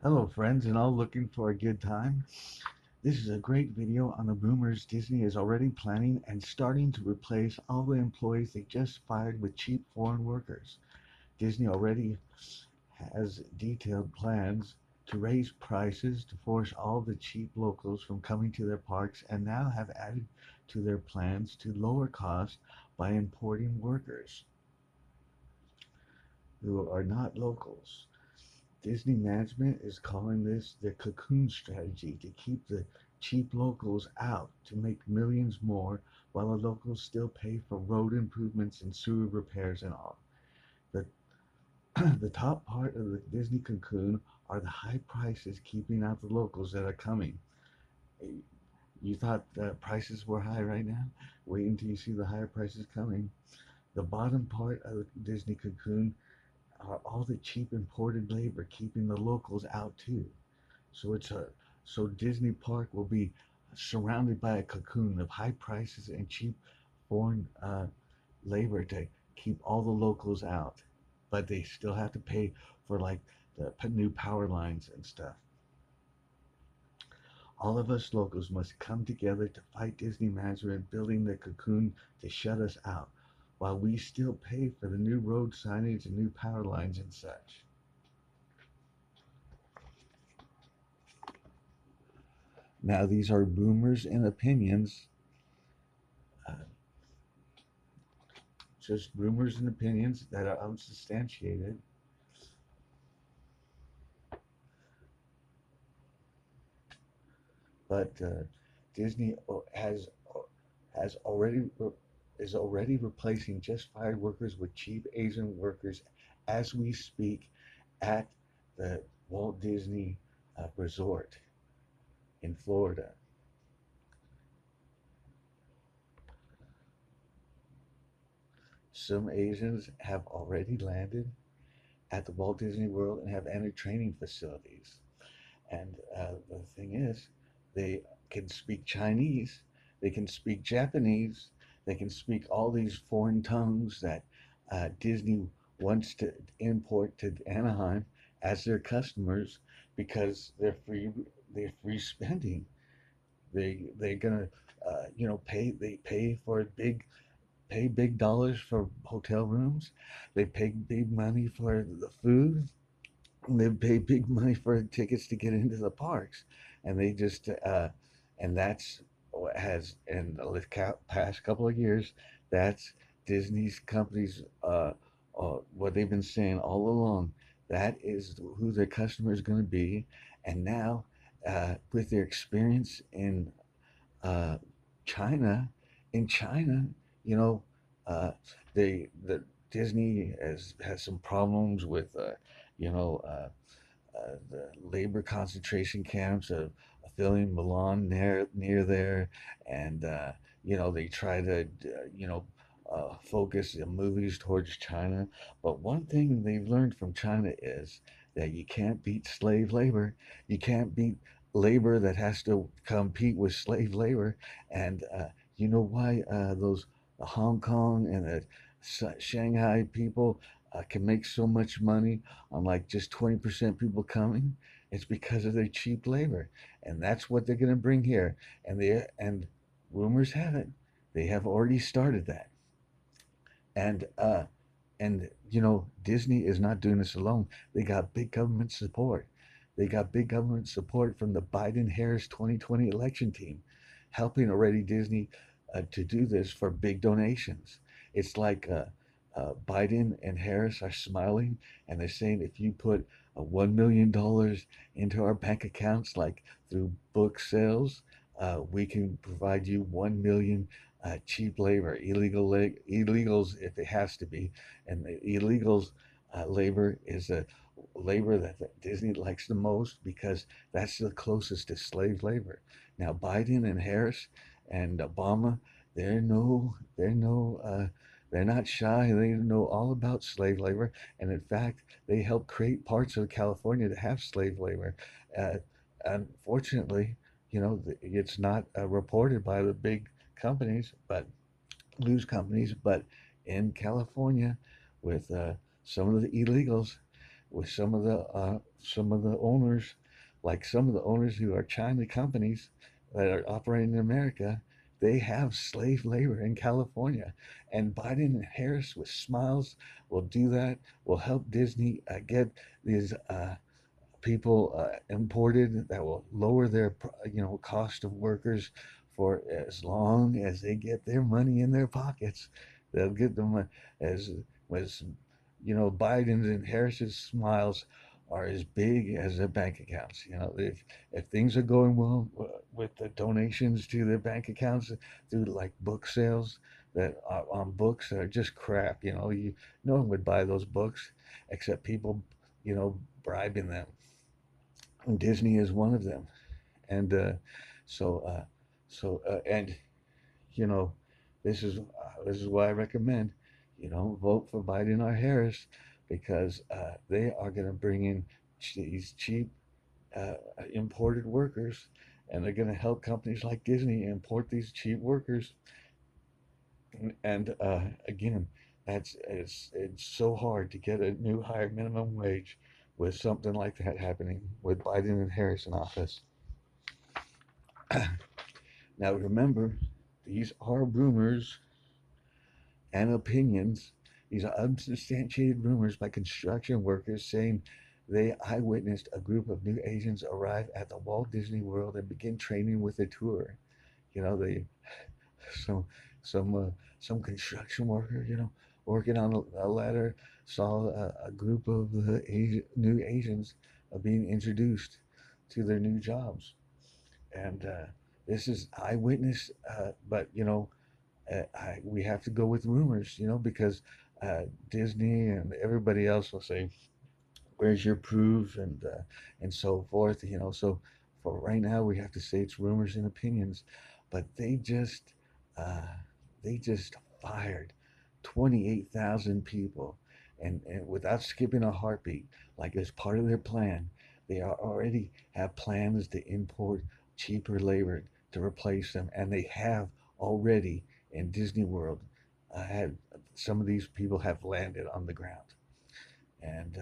Hello friends and all looking for a good time. This is a great video on the rumors Disney is already planning and starting to replace all the employees they just fired with cheap foreign workers. Disney already has detailed plans to raise prices to force all the cheap locals from coming to their parks and now have added to their plans to lower costs by importing workers who are not locals. Disney management is calling this the cocoon strategy to keep the cheap locals out to make millions more while the locals still pay for road improvements and sewer repairs and all. The, the top part of the Disney cocoon are the high prices keeping out the locals that are coming. You thought prices were high right now? Wait until you see the higher prices coming. The bottom part of the Disney cocoon are all the cheap imported labor keeping the locals out too. So so Disney Park will be surrounded by a cocoon of high prices and cheap foreign labor to keep all the locals out, but they still have to pay for like the new power lines and stuff. All of us locals must come together to fight Disney management building the cocoon to shut us out, while we still pay for the new road signage and new power lines and such. Now, these are rumors and opinions, uh, just rumors and opinions that are unsubstantiated. But Disney has already is already replacing just fired workers with cheap Asian workers as we speak at the Walt Disney Resort in Florida. Some Asians have already landed at the Walt Disney World and have entered training facilities. And the thing is, they can speak Chinese, they can speak Japanese, they can speak all these foreign tongues that Disney wants to import to Anaheim as their customers because they're free spending. They're gonna pay big dollars for hotel rooms. They pay big money for the food. They pay big money for tickets to get into the parks, and they just and that's what has in the past couple of years. That's Disney's companies. What they've been saying all along. That is who their customer is going to be, and now with their experience uh, China, in China, you know, uh, the Disney has some problems with you know. The labor concentration camps of filling Milan near there, and they try to focus the movies towards China. But one thing they've learned from China is that you can't beat slave labor. You can't beat labor that has to compete with slave labor, and you know why those Hong Kong and the Shanghai people can make so much money on like just 20% people coming? It's because of their cheap labor, and that's what they're going to bring here. And rumors have it they have already started that. And Disney is not doing this alone. They got big government support. They got big government support from the Biden Harris 2020 election team, helping already Disney to do this for big donations. It's like Biden and Harris are smiling and they're saying if you put $1 million into our bank accounts, like through book sales, we can provide you 1 million cheap labor, illegals if it has to be, and the illegals labor is a labor that Disney likes the most because that's the closest to slave labor. Now Biden and Harris and Obama, they're not shy. They know all about slave labor, and in fact, they helped create parts of California to have slave labor. Uh, Unfortunately, it's not reported by the big companies, but news companies. But in California, with some of the illegals, with some of the owners, like some of the owners who are China companies that are operating in America. They have slave labor in California, and Biden and Harris, with smiles, will do that. Will help Disney get these people imported that will lower their cost of workers for as long as they get their money in their pockets. They'll get them as Biden's and Harris's smiles are as big as their bank accounts. If things are going well with the donations to their bank accounts through like book sales that are on books that are just crap. No one would buy those books except people bribing them. And Disney is one of them. And so and you know this is why I recommend vote for Biden or Harris, because they are going to bring in these cheap uh, imported workers, and they're going to help companies like Disney import these cheap workers. And again, it's so hard to get a new higher minimum wage with something like that happening with Biden and Harris in office. Now remember, these are rumors and opinions. These are unsubstantiated rumors by construction workers saying they eyewitnessed a group of new agents arrive at the Walt Disney World and begin training with a tour. They some some some construction worker, working on a ladder, saw a group of new agents being introduced to their new jobs, and this is eyewitness. But we have to go with rumors, because Disney and everybody else will say, "Where's your proof?" and so forth. So for right now, we have to say it's rumors and opinions. But uh, they just fired 28,000 people, and without skipping a heartbeat, like as part of their plan, they are already have plans to import cheaper labor to replace them, and they have already in Disney World had some of these people have landed on the ground, and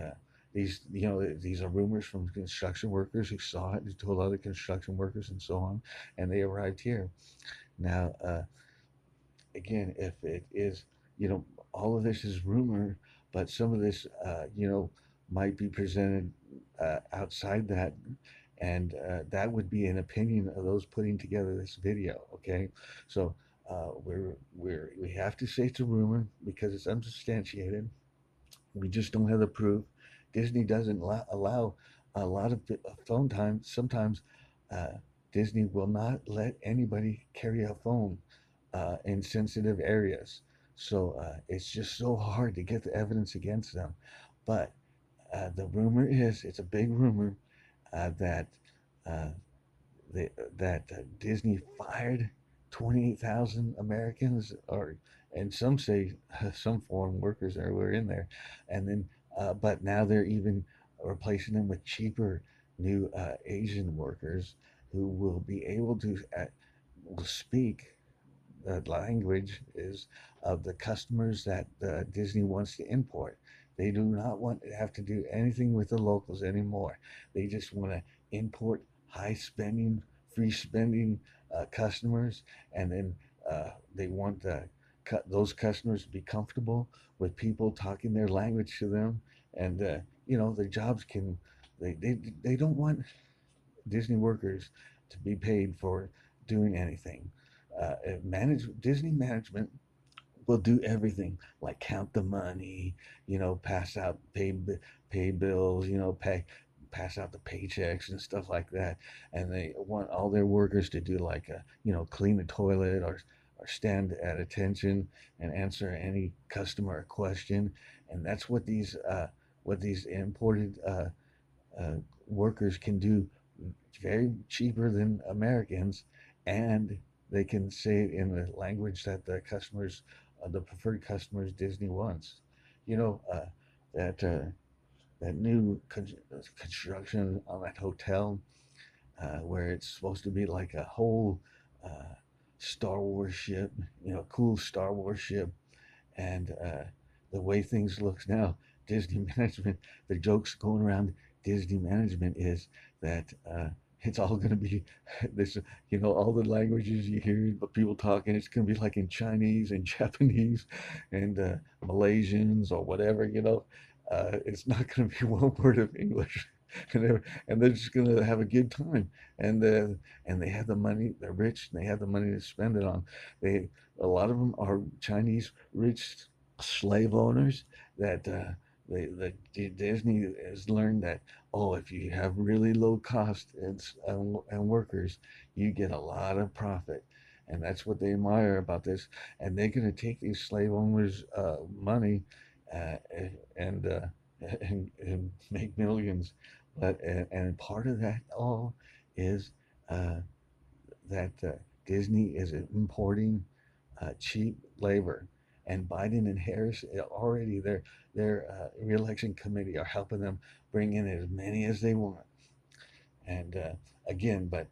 these are rumors from construction workers who saw it, who told other construction workers, and so on, and they arrived here. Now, again, if it is, you know, all of this is rumor, but some of this, might be presented outside that, and that would be an opinion of those putting together this video. Okay, so we have to say it's a rumor because it's unsubstantiated. We just don't have the proof. Disney doesn't allow a lot of phone time. Sometimes uh, Disney will not let anybody carry a phone in sensitive areas. So it's just so hard to get the evidence against them. But the rumor is, it's a big rumor that uh, Disney fired 28,000 Americans, or and some say some foreign workers that were in there, and then but now they're even replacing them with cheaper new Asian workers who will be able to will speak the language is of the customers that Disney wants to import. They do not want to have to do anything with the locals anymore. They just want to import high spending, free spending customers, and then they want those customers to be comfortable with people talking their language to them, and their jobs can. They don't want Disney workers to be paid for doing anything. Disney management will do everything, like count the money, pass out pay bills, pass out the paychecks and stuff like that. And they want all their workers to do like clean the toilet, or stand at attention and answer any customer question. And that's what these imported workers can do very cheaper than Americans, and they can say it in the language that the preferred customers Disney wants. You know, that that new construction on that hotel, where it's supposed to be like a whole Star Wars ship, cool Star Wars ship, and the way things looks now, Disney management, the jokes going around Disney management is that it's all going to be this, all the languages you hear people talking, it's going to be like in Chinese and Japanese and Malaysians or whatever, it's not going to be one word of English. And they're just going to have a good time, and they have the money. They're rich, and they have the money to spend it on. They A lot of them are Chinese rich slave owners that Disney has learned that, oh, if you have really low cost and workers, you get a lot of profit, and that's what they admire about this. And they're going to take these slave owners' money uh, and, uh, and make millions. And part of that all is uh, that Disney is importing cheap labor, and Biden and Harris already their reelection committee are helping them bring in as many as they want. And again, but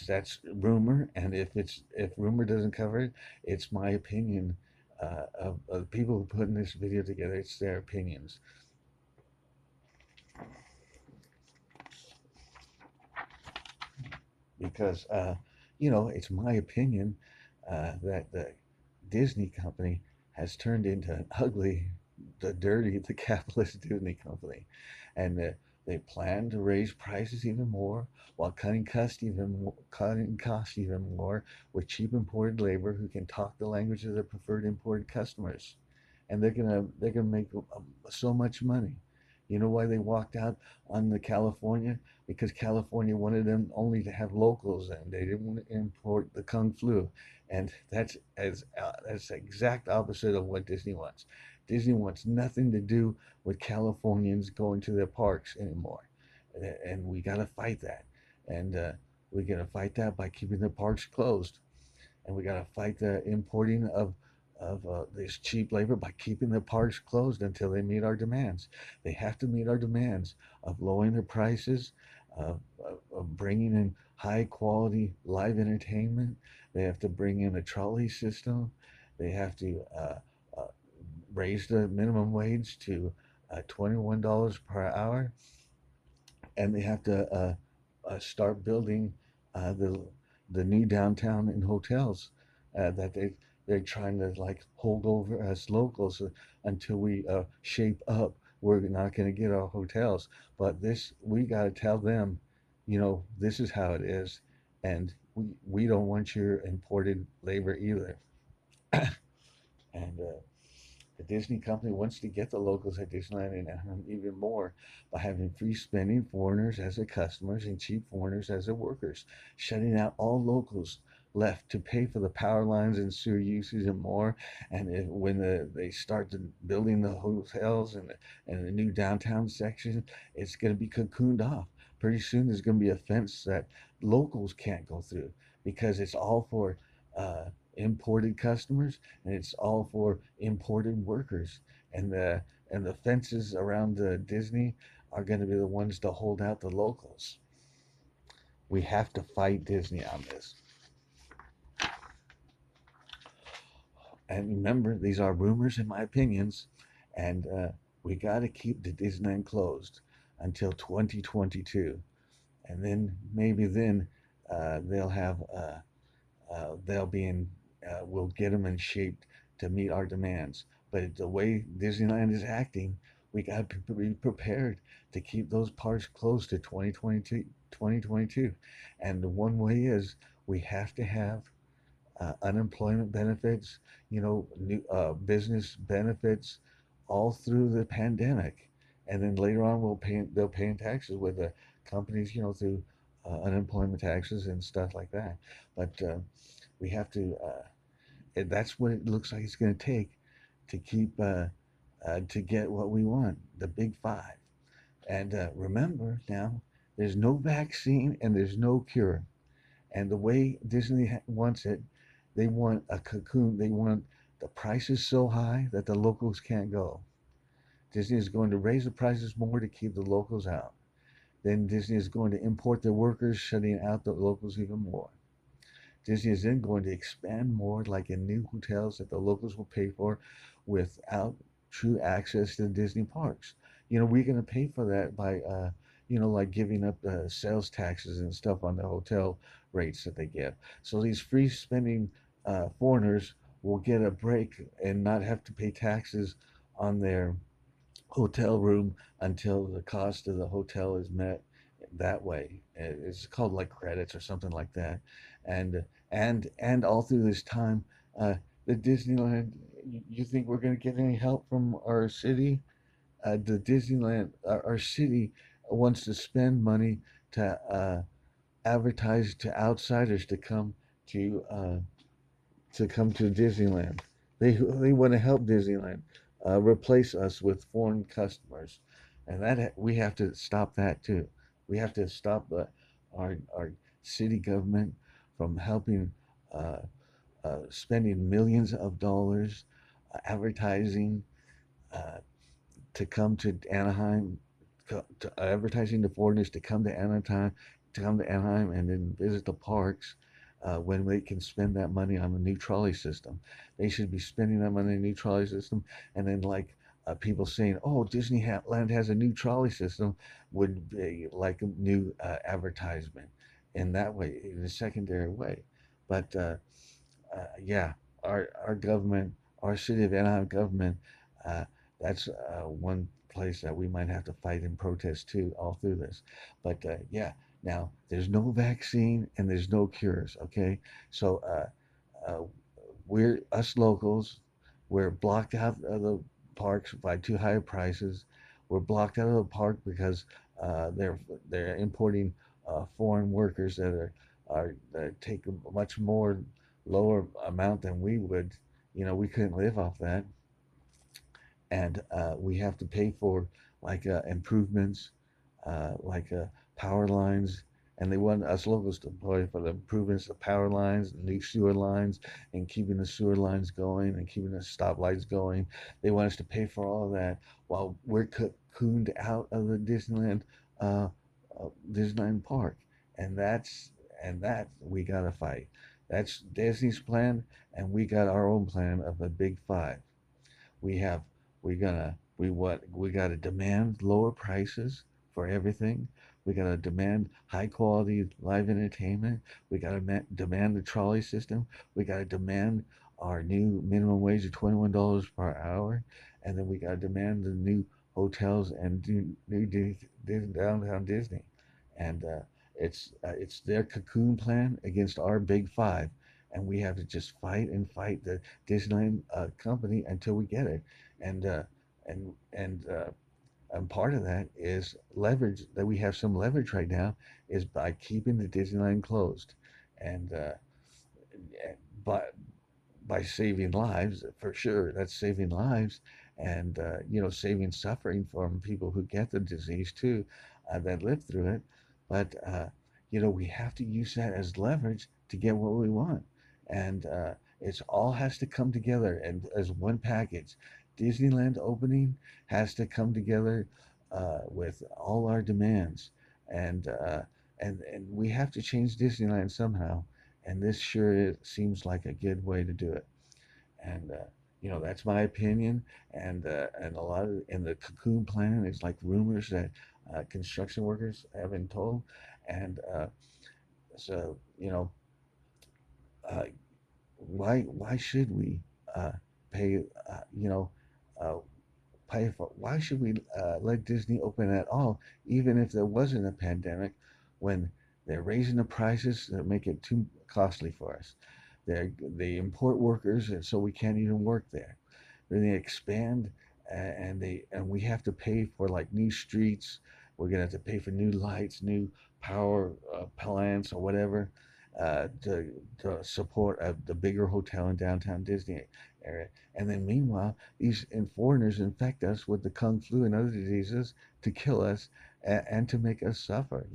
that's rumor, and if rumor doesn't cover it, it's my opinion. Of the people who putting this video together, it's their opinions, because it's my opinion that the Disney company has turned into an ugly, the capitalist Disney company, and they plan to raise prices even more while cutting costs even more with cheap imported labor who can talk the language of their preferred imported customers, and they're gonna make so much money. You know why they walked out on the California? Because California wanted them only to have locals, and they didn't want to import the Kung Flu, and that's the exact opposite of what Disney wants. Disney wants nothing to do with Californians going to their parks anymore, and we got to fight that, and we got to fight that by keeping the parks closed, and we got to fight the importing of this cheap labor by keeping the parks closed until they meet our demands. They have to meet our demands of lowering the prices, of bringing in high quality live entertainment. They have to bring in a trolley system. They have to uh, raise the minimum wage to $21 per hour, and they have to start building the new downtown and hotels that they're trying to like hold over us locals until we shape up. We're not going to get our hotels, but this we got to tell them, this is how it is, and we don't want your imported labor either. And the Disney company wants to get the locals at Disneyland and even more by having free spending foreigners as their customers and cheap foreigners as their workers, shutting out all locals left to pay for the power lines and sewer usage and more. And when they start building the hotels and the new downtown section, it's going to be cocooned off. Pretty soon there's going to be a fence that locals can't go through because it's all for imported customers, and it's all for imported workers. And the fences around the Disney are going to be the ones to hold out the locals. We have to fight Disney on this. And remember, these are rumors and my opinions, and we got to keep the Disneyland closed until 2022, and then maybe then they'll have they'll be in, we'll get them in shape to meet our demands. But the way Disneyland is acting, we got to be prepared to keep those parks closed to 2022. And the one way is we have to have unemployment benefits, new business benefits all through the pandemic. And then later on, they'll pay in taxes with the companies, through unemployment taxes and stuff like that. But we have to, and that's what it looks like it's going to take to keep, to get what we want, the big five. And remember now, there's no vaccine and there's no cure. And the way Disney wants it, they want a cocoon. They want the prices so high that the locals can't go. Disney is going to raise the prices more to keep the locals out. Then Disney is going to import their workers, shutting out the locals even more. Disney is then going to expand more, like in new hotels that the locals will pay for, without true access to the Disney parks. We're going to pay for that by, like giving up sales taxes and stuff on the hotel rates that they give. So these free spending foreigners will get a break and not have to pay taxes on their hotel room until the cost of the hotel is met that way. It's called like credits or something like that. And all through this time, the Disneyland. You think we're going to get any help from our city? The Disneyland, our city wants to spend money to advertise to outsiders to come to Disneyland. They want to help Disneyland replace us with foreign customers, and that we have to stop that too. We have to stop our city government from helping spending millions of dollars advertising uh, to come to Anaheim, advertising to foreigners to come to Anaheim and then visit the parks when they can spend that money on the new trolley system. They should be spending that money on the new trolley system, and then like people saying, "Oh, Disneyland has a new trolley system," would be like a new advertisement in that way, in a secondary way. But yeah, our government, our city of Anaheim government, uh, that's one place that we might have to fight and protest too all through this. But yeah, now there's no vaccine and there's no cures. Okay, so we're us locals, we're blocked out of the parks by too high prices. We're blocked out of the park because they're importing foreign workers that take a much more lower amount than we would. We couldn't live off that, and we have to pay for like improvements, like power lines, and they want us locals to pay for the improvements of power lines, new sewer lines, and keeping the sewer lines going and keeping the stoplights going. They want us to pay for all of that while we're cocooned out of the uh, Disneyland park, and that we gotta fight. That's Disney's plan, and we got our own plan of the Big Five. We have we gotta demand lower prices for everything. We gotta demand high quality live entertainment. We gotta demand the trolley system. We gotta demand our new minimum wage of $21 per hour, and then we gotta demand the new hotels and downtown Disney. And it's their cocoon plan against our big five, and we have to just fight and fight the Disneyland company until we get it. And and part of that is leverage that we have some leverage right now is by keeping the Disneyland closed, and by by saving lives for sure. That's saving lives, and saving suffering from people who get the disease too, that live through it. But we have to use that as leverage to get what we want, and it's all has to come together and as one package. Disneyland opening has to come together with all our demands, and and we have to change Disneyland somehow. And this sure seems like a good way to do it. And that's my opinion. And a lot of in the cocoon plan is like rumors that construction workers have been told. And so uh, why should we uh, pay uh, pay for why should we let Disney open at all, even if there wasn't a pandemic, when they're raising the prices that make it too costly for us. They import workers, and so we can't even work there. Then they expand, and we have to pay for like new streets. We're gonna have to pay for new lights, new power plants, or whatever, to support the bigger hotel in downtown Disney area. And then meanwhile, these foreigners infect us with the kung flu and other diseases to kill us and to make us suffer.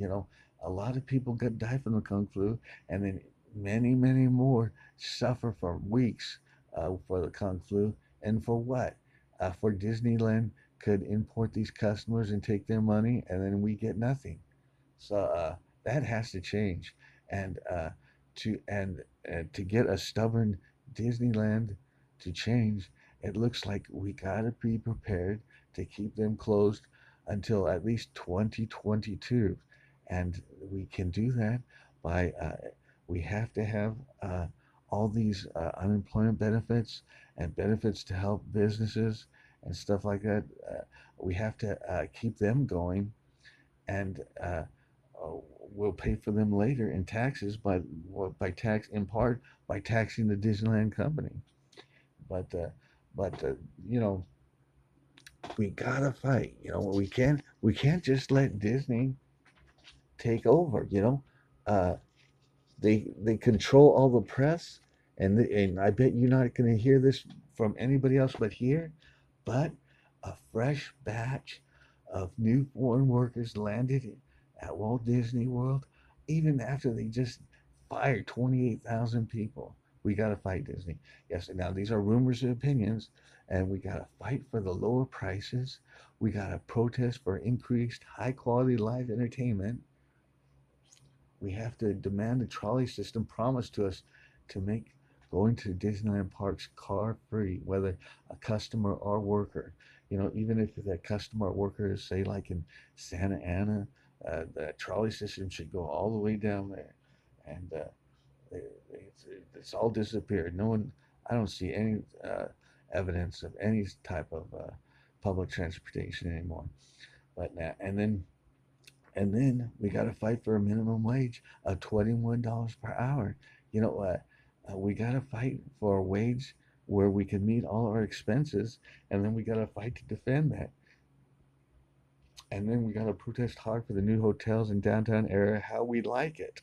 A lot of people die from the kung flu, and then many, many more suffer for weeks for the kung flu. And for what? For Disneyland could import these customers and take their money, and then we get nothing. So that has to change, and to get a stubborn Disneyland to change, it looks like we gotta be prepared to keep them closed until at least 2022, and we can do that by we have to have all these unemployment benefits and benefits to help businesses and stuff like that. We have to keep them going, and uh, we'll pay for them later in taxes by tax in part by taxing the Disneyland company. But you know, we gotta fight. You know, we can't just let Disney take over. Uh, they control all the press, and I bet you're not going to hear this from anybody else but here. But a fresh batch of new foreign workers landed at Walt Disney World, even after they just fired 28,000 people. We got to fight Disney. Yes, now these are rumors and opinions, and we got to fight for the lower prices. We got to protest for increased high quality live entertainment. We have to demand the trolley system promised to us to make going to Disneyland parks car free, whether a customer or worker. Even if the customer or worker is, say, like in Santa Ana, the trolley system should go all the way down there. And it's all disappeared. No one, I don't see any evidence of any type of public transportation anymore. But now, and then we got to fight for a minimum wage of $21 per hour. We got to fight for a wage where we can meet all our expenses, and then we got to fight to defend that. And then we got to protest hard for the new hotels in downtown area, how we like it.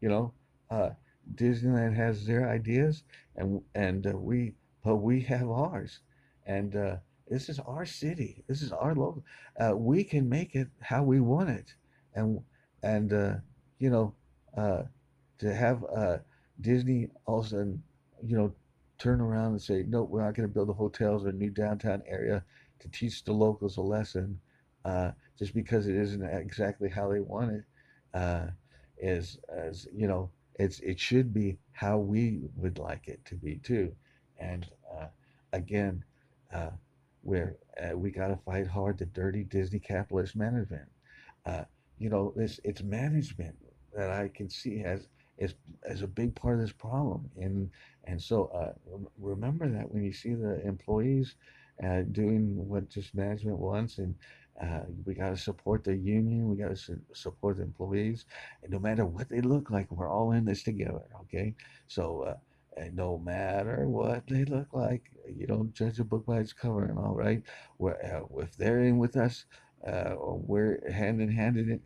You know, uh, Disneyland has their ideas, but we have ours, and this is our city. This is our local. We can make it how we want it, and and you know, uh, to have Disney also, you know, turn around and say, no, we're not going to build the hotels or a new downtown area to teach the locals a lesson, just because it isn't exactly how they want it. Uh, is as it should be how we would like it to be too. And again, uh, we got to fight hard the dirty Disney capitalist management. uh, this it's management that I can see is as a big part of this problem. And so remember that when you see the employees doing what just management wants. And we got to support the union. We got to support the employees, and no matter what they look like, we're all in this together. Okay, so and no matter what they look like, you don't judge a book by its cover, and all right. If they're in with us, or we're hand in hand in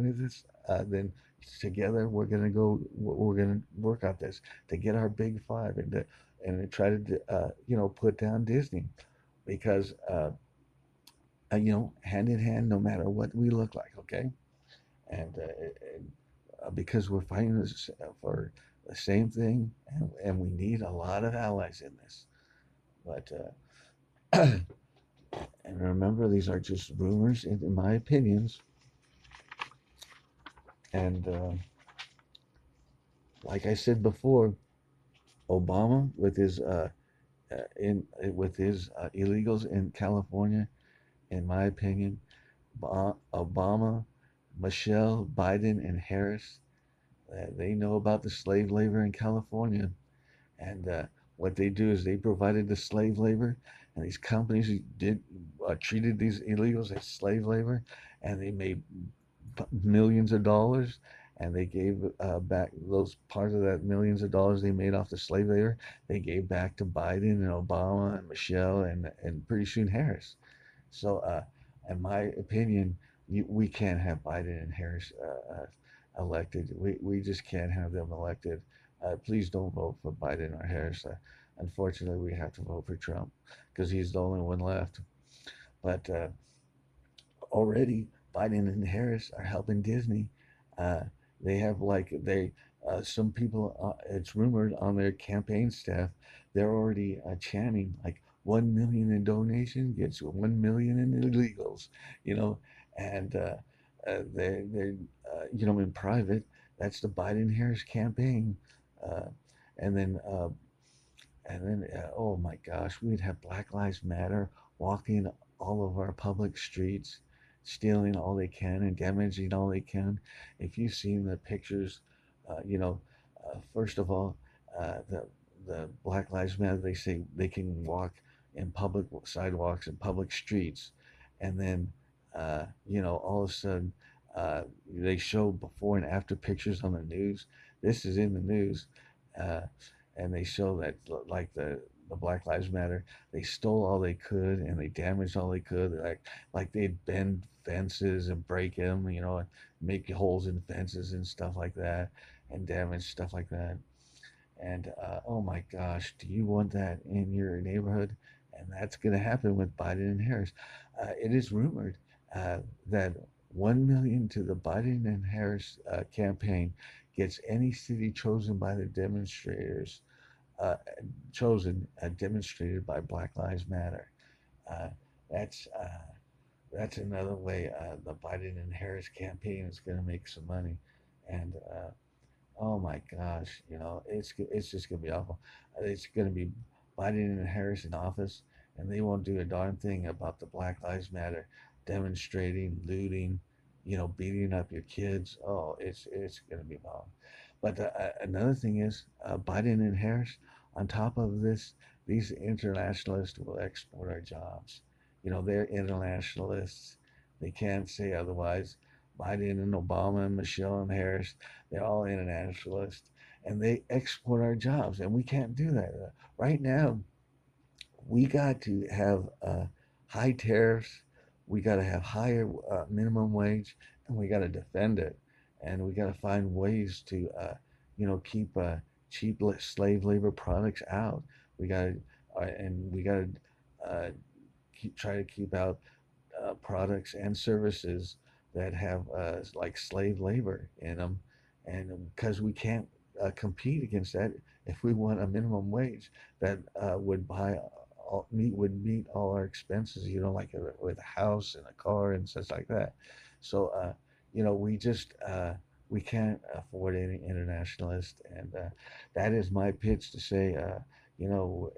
with us, then together we're gonna work out this to get our big five, and to try to put down Disney, because hand in hand, no matter what we look like, okay? And because we're fighting this, for the same thing, and we need a lot of allies in this. But and remember, these are just rumors, in my opinions. And like I said before, Obama with his illegals in California, in my opinion, Obama, Michelle, Biden, and Harris, they know about the slave labor in California. And what they do is they provided the slave labor, and these companies treated these illegals as slave labor, and they made millions of dollars. And they gave back those parts of that millions of dollars they made off the slave labor. They gave back to Biden and Obama and Michelle, and pretty soon Harris. So, in my opinion, we can't have Biden and Harris elected. We just can't have them elected. Please don't vote for Biden or Harris. Unfortunately, we have to vote for Trump because he's the only one left. But already, Biden and Harris are helping Disney. Uh, they have some people. It's rumored on their campaign staff, they're already chanting like 1 million in donation gets 1 million in illegals. You know, and they're in private. That's the Biden Harris campaign. Uh, and then And then, oh my gosh, we'd have Black Lives Matter walking all over our public streets, stealing all they can and damaging all they can. If you've seen the pictures, you know, first of all, the Black Lives Matter, they say they can walk in public sidewalks and public streets, and then, all of a sudden, they show before and after pictures on the news. This is in the news. Uh, and they show that like the Black Lives Matter, they stole all they could and they damaged all they could. Like they'd bend fences and break them, and make holes in fences and stuff like that, and damage stuff like that. And oh my gosh, do you want that in your neighborhood? And that's going to happen with Biden and Harris. It is rumored uh, that 1 million to the Biden and Harris campaign gets any city chosen by the demonstrators uh, demonstrated by Black Lives Matter. Uh, that's uh, that's another way the Biden and Harris campaign is going to make some money, and oh my gosh, it's just gonna be awful. It's gonna be Biden and Harris in office, and they won't do a darn thing about the Black Lives Matter demonstrating, looting, beating up your kids. Oh, it's gonna be wrong. But another thing is, Biden and Harris, on top of this, these internationalists will export our jobs. They're internationalists. They can't say otherwise. Biden and Obama and Michelle and Harris, they're all internationalists, and they export our jobs, and we can't do that. Right now, we got to have high tariffs. We got to have higher minimum wage, and we got to defend it. And we got to find ways to, keep cheap slave labor products out. We got to, and we got to try to keep out products and services that have like slave labor in them, and because we can't compete against that, if we want a minimum wage that would meet all our expenses, like with a house and a car and such like that. So we just we can't afford any internationalist, and that is my pitch to say.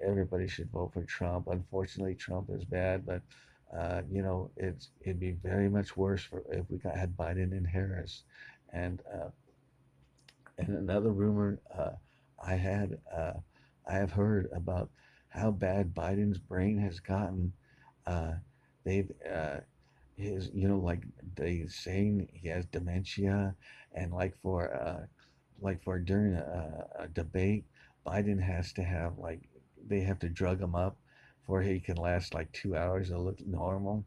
Everybody should vote for Trump. Unfortunately, Trump is bad, but it'd be very much worse for if we had Biden and Harris. And another rumor I have heard about how bad Biden's brain has gotten. Uh, they've his like they saying he has dementia, and like for during a debate, Biden has to have they have to drug him up for he can last like 2 hours to look normal,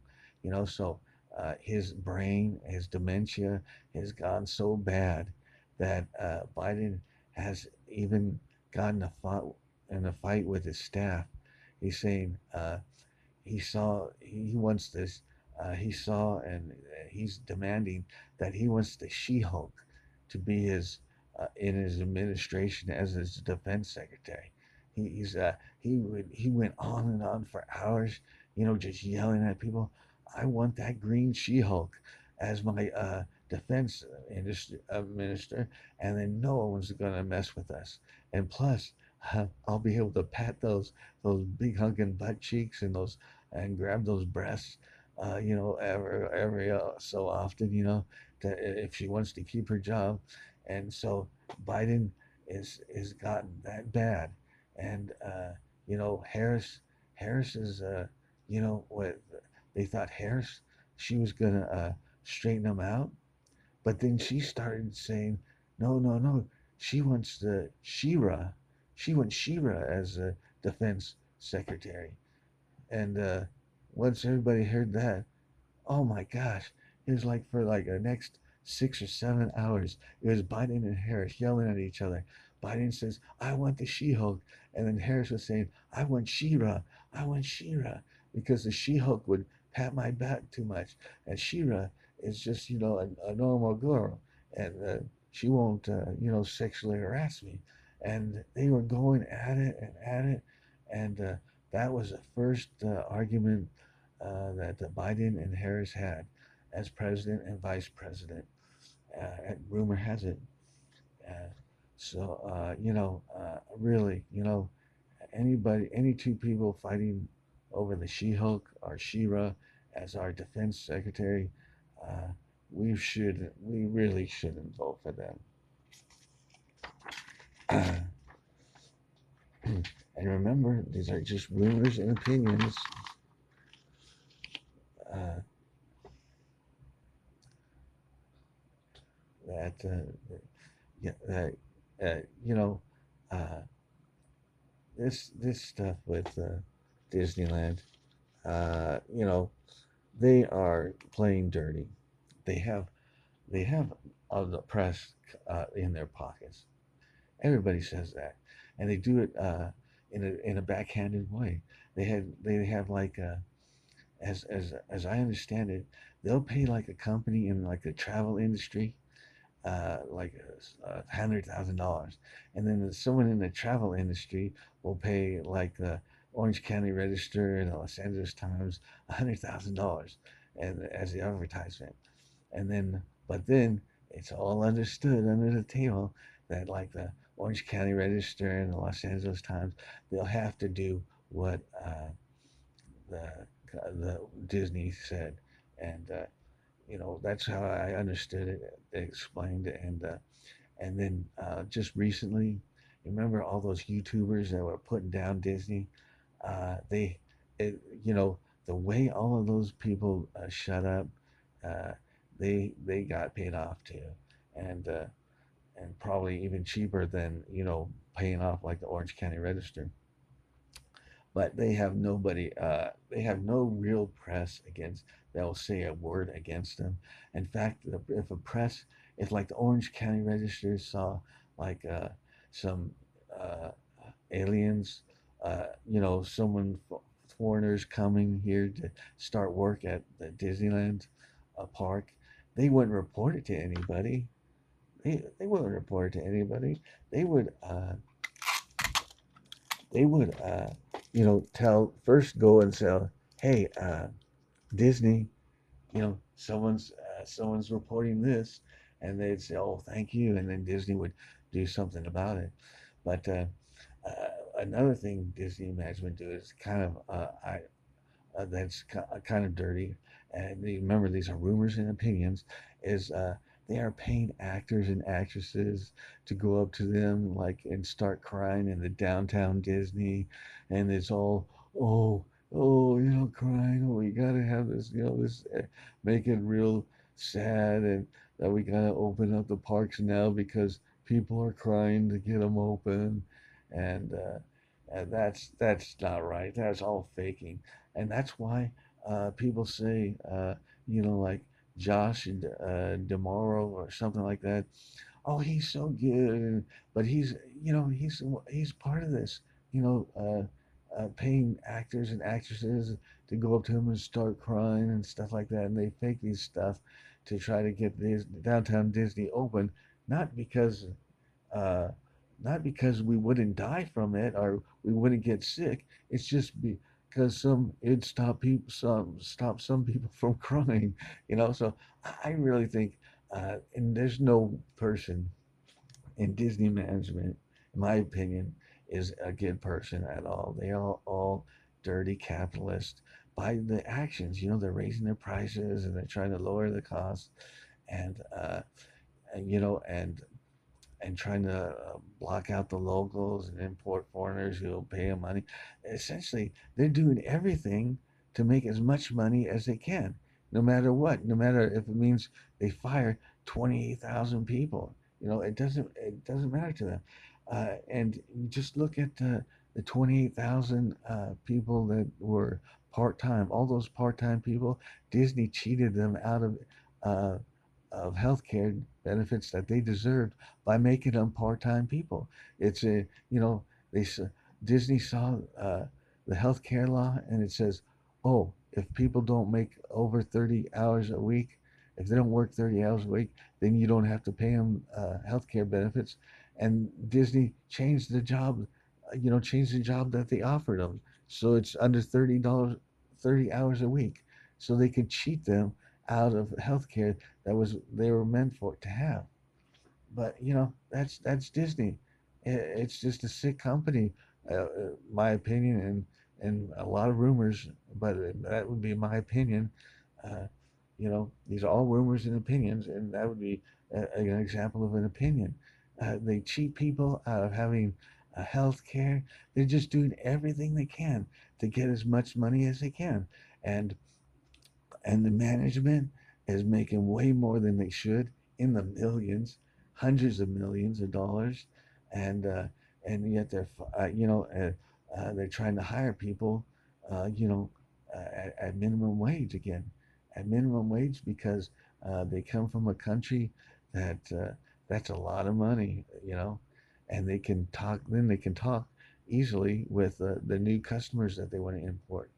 so his brain, his dementia has gone so bad that Biden has even gotten in a fight with his staff. He's saying he wants this he saw and he's demanding that he wants the She-Hulk to be his in his administration as his defense secretary. He went on and on for hours, just yelling at people. I want that green She-Hulk as my defense minister, and then no one's gonna mess with us. And plus, I'll be able to pat those big hunking butt cheeks and grab those breasts, every so often, if she wants to keep her job. And so Biden is gotten that bad, and Harris is what they thought she was gonna straighten him out, but then she started saying, no, no, no, she wants the Shira, she wants Shira as a defense secretary. And once everybody heard that, oh my gosh, it was like for like the next 6 or 7 hours, it was Biden and Harris yelling at each other. Biden says, I want the She-Hulk. And then Harris was saying, I want Shira, I want Shira. Because the She-Hulk would pat my back too much. And Shira is just, a normal girl. And she won't, sexually harass me. And they were going at it and at it. And that was the first argument that Biden and Harris had as president and vice president. And rumor has it. Uh, so, really, any two people fighting over the She-Hulk or She-Ra as our defense secretary, uh, we really shouldn't vote for them. And remember, these are just rumors and opinions. Uh, that yeah, you know, uh, this stuff with Disneyland, you know, they are playing dirty. They have they have the press in their pockets. Everybody says that, and they do it in a backhanded way. They have like as I understand it, they'll pay like a company in like the travel industry like $100,000, and then someone in the travel industry will pay like the Orange County Register and the Los Angeles Times $100,000 and as the advertisement, and then but then it's all understood under the table that like the Orange County Register and the Los Angeles Times, they'll have to do what the the Disney said, and that's how I understood it. They explained it, and then just recently, remember all those YouTubers that were putting down Disney? They, it, you know, the way all of those people shut up, uh, they got paid off too, and uh, and probably even cheaper than paying off like the Orange County Register. But they have nobody. They have no real press against that will say a word against them. In fact, if a press, if like the Orange County Register saw like some uh, aliens, someone foreigners coming here to start work at the Disneyland park, they wouldn't report it to anybody. They wouldn't report it to anybody. They would they would tell first go and say, hey, Disney, someone's reporting this, and they'd say, oh, thank you, and then Disney would do something about it. But another thing Disney management do is kind of I that's kind of dirty. And remember, these are rumors and opinions. Is they are paying actors and actresses to go up to them like and start crying in the downtown Disney, and it's all crying. Oh, we gotta have this, this make it real sad, and that we gotta open up the parks now because people are crying to get them open, and that's not right. That's all faking, and that's why people say, like Josh and Demaro or something like that. Oh, he's so good, but he's part of this. Paying actors and actresses to go up to him and start crying and stuff like that, and they fake these stuff to try to get this downtown Disney open, not because uh, not because we wouldn't die from it or we wouldn't get sick. It's just because it'd stop some people from crying. So I really think, and there's no person in Disney management, in my opinion, is a good person at all. They are all dirty capitalists by the actions. They're raising their prices and they're trying to lower the cost, and and you know and trying to block out the locals and import foreigners who will pay them money. Essentially, they're doing everything to make as much money as they can, no matter what. No matter if it means they fire 28,000 people. It doesn't matter to them. And just look at the 28,000 people that were part time. All those part time people, Disney cheated them out uh, of healthcare benefits that they deserved by making them part-time people. It's a they Disney saw the healthcare law and it says, oh, if people don't make over 30 hours a week, if they don't work 30 hours a week, then you don't have to pay them healthcare benefits. And Disney changed the job, changed the job that they offered them, so it's under $30, 30 hours a week, so they could cheat them out of healthcare that was they were meant for to have. But that's Disney. It's just a sick company, my opinion, and a lot of rumors, but that would be my opinion. Uh, these are all rumors and opinions, and that would be an example of an opinion. They cheat people out of having health care. They're just doing everything they can to get as much money as they can, and the management is making way more than they should, in the millions, hundreds of millions of dollars, and yet they're trying to hire people, at minimum wage again, at minimum wage, because they come from a country that that's a lot of money, and they can talk easily with the new customers that they want to import.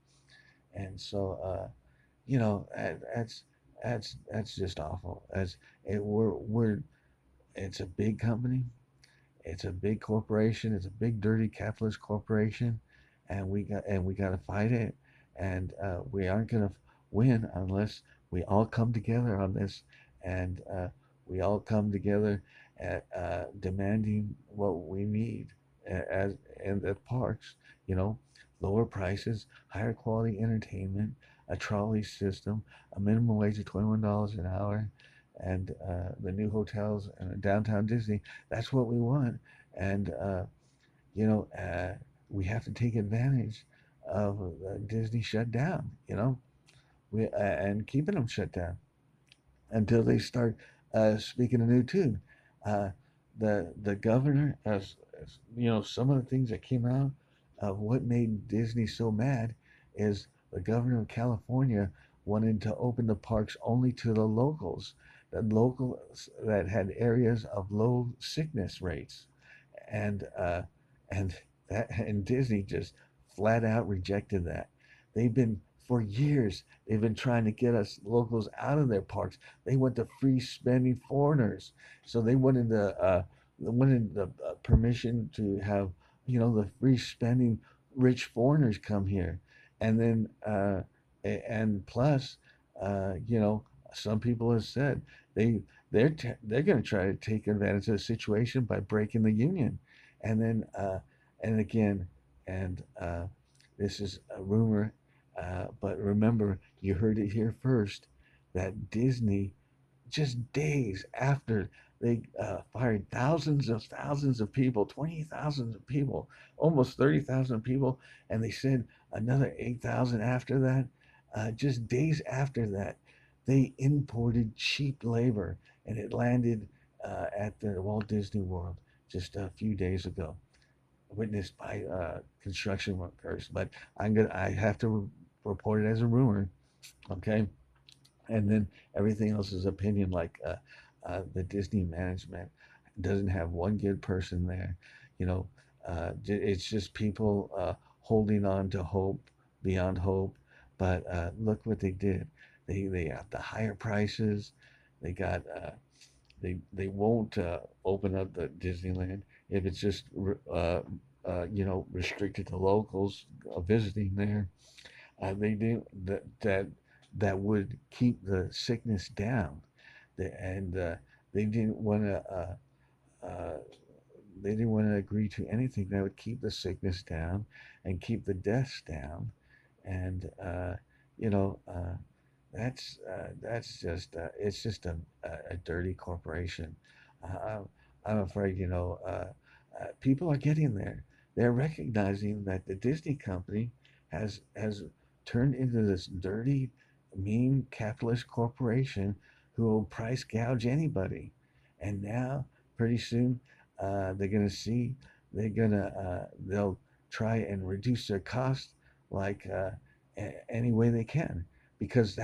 And so that's just awful. As it we're It's a big company, it's a big corporation, it's a big dirty capitalist corporation, and we got to fight it, and we aren't gonna win unless we all come together on this, and we all come together at demanding what we need, as in the parks, you know, lower prices, higher quality entertainment, a trolley system, a minimum wage of $21 an hour, and the new hotels and downtown Disney. That's what we want, and you know, we have to take advantage of Disney shut down. And keeping them shut down until they start speaking a new tune. Uh, the governor, some of the things that came out of what made Disney so mad is the governor of California wanted to open the parks only to the locals that had areas of low sickness rates, and and and Disney just flat out rejected that. They've been for years. They've been trying to get us locals out of their parks. They want the free spending foreigners, so they wanted the permission to have the free spending rich foreigners come here, and then and plus, you know, some people have said they they're going to try to take advantage of the situation by breaking the union, and then and again, and this is a rumor, but remember, you heard it here first, that Disney, just days after they fired thousands of people, 20,000 of people, almost 30,000 people, and they said another 8,000 after that. Just days after that, they imported cheap labor, and it landed at the Walt Disney World just a few days ago, witnessed by construction workers. But I have to report it as a rumor, okay? And then everything else is opinion. Like the Disney management doesn't have one good person there. You know, it's just people holding on to hope beyond hope. But look what they did. They have the higher prices. They got they won't open up the Disneyland if it's just restricted to locals visiting there. They do that would keep the sickness down, and they didn't want to they didn't want to agree to anything that would keep the sickness down and keep the deaths down, and you know that's just it's just a dirty corporation. I'm afraid people are getting there. They're recognizing that the Disney company has turned into this dirty, mean capitalist corporation who will price gouge anybody. And now, pretty soon, they're gonna see they'll try and reduce their costs like any way they can, because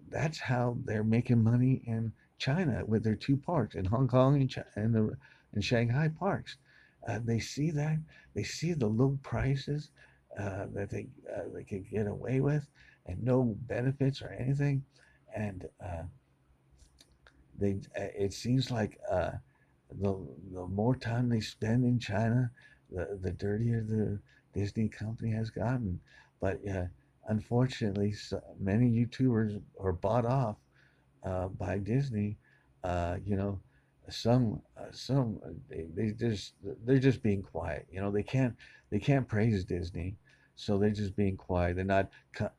that's how they're making money in China with their two parks in Hong Kong and Shanghai parks. They see that, they see the low prices that they can get away with, and no benefits or anything, and they it seems like the the more time they spend in China, the dirtier the Disney company has gotten. But unfortunately, many YouTubers are bought off by Disney. You know, They just they're just being quiet. They can't praise Disney, so they're just being quiet. They're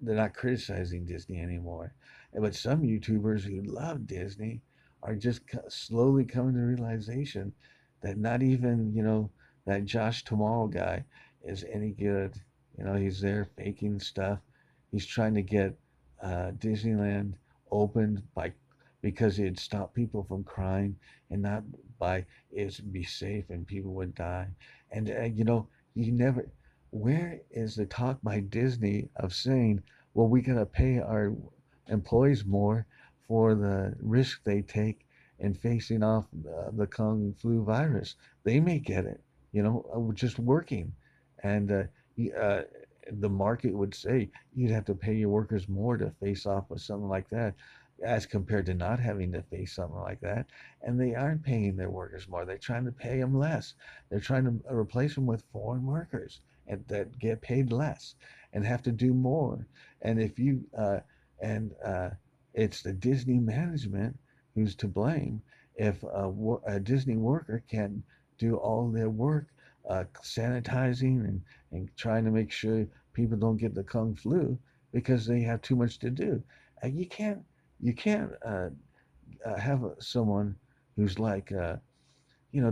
not criticizing Disney anymore. But some YouTubers who love Disney are just slowly coming to realization that not even that Josh Tomorrow guy is any good. He's there faking stuff. He's trying to get Disneyland opened because it'd stop people from crying and not by it would be safe and people would die. And you never. Where is the talk by Disney of saying, "Well, we gotta pay our employees more for the risk they take in facing off the Kung flu virus? They may get it, just working, and the market would say you'd have to pay your workers more to face off with something like that as compared to not having to face something like that. And they aren't paying their workers more. They're trying to pay them less. They're trying to replace them with foreign workers that get paid less and have to do more. And if you and it's the Disney management who's to blame if a Disney worker can't do all their work sanitizing and trying to make sure people don't get the kung flu because they have too much to do. You can't have someone who's like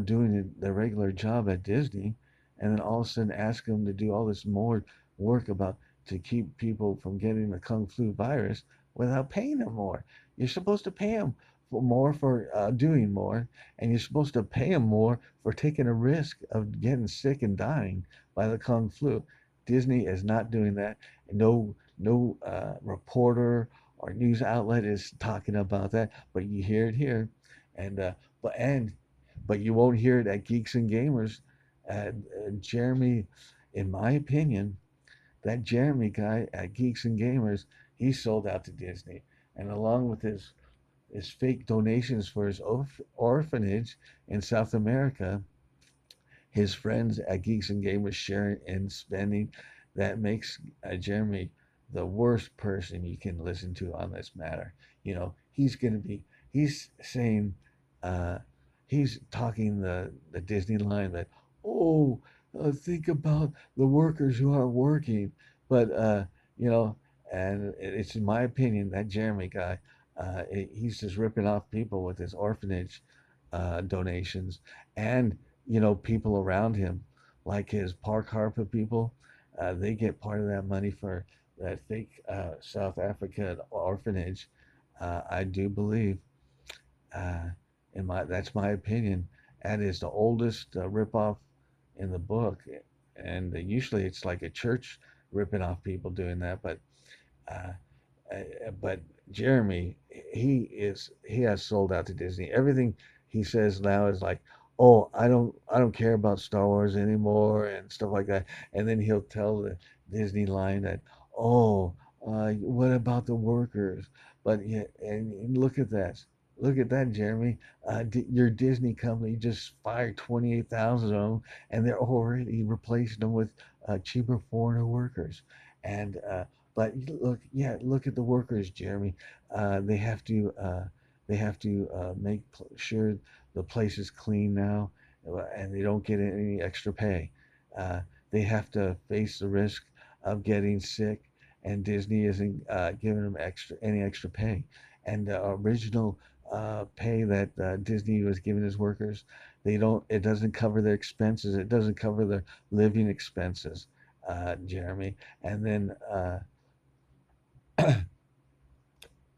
doing their regular job at Disney, and then all of a sudden ask them to do all this more work about to keep people from getting the kung flu virus without paying them more. You're supposed to pay them for more for doing more, and you're supposed to pay them more for taking a risk of getting sick and dying by the kung flu. Disney is not doing that. No reporter or news outlet is talking about that, but you hear it here, and but you won't hear it at Geeks and Gamers. Jeremy, in my opinion, that Jeremy guy at Geeks and Gamers, he sold out to Disney, and along with his fake donations for his orphanage in South America, his friends at Geeks and Gamers sharing and spending, that makes Jeremy the worst person you can listen to on this matter. He's saying, uh, he's talking the Disney line that, oh, think about the workers who are working. But, you know, and it's in my opinion that Jeremy guy, he's just ripping off people with his orphanage donations and people around him, like his park harpet people, they get part of that money for that fake South Africa orphanage. I do believe, uh, in my that's my opinion, that is the oldest ripoff in the book, and usually it's like a church ripping off people doing that, uh, but Jeremy, he has sold out to Disney. Everything he says now is like, "Oh, I don't care about Star Wars anymore" and stuff like that. And then he'll tell the Disney line that, "Oh, what about the workers?" But yeah, and look at that, Jeremy. Your Disney company just fired 28,000 of them, and they're already replacing them with cheaper foreigner workers. And but look, yeah, look at the workers, Jeremy. They have to make sure the place is clean now, and they don't get any extra pay. Uh, they have to face the risk of getting sick, and Disney isn't giving them any extra pay. And the original pay that Disney was giving his workers, they don't. It doesn't cover their expenses. It doesn't cover their living expenses, Jeremy. And then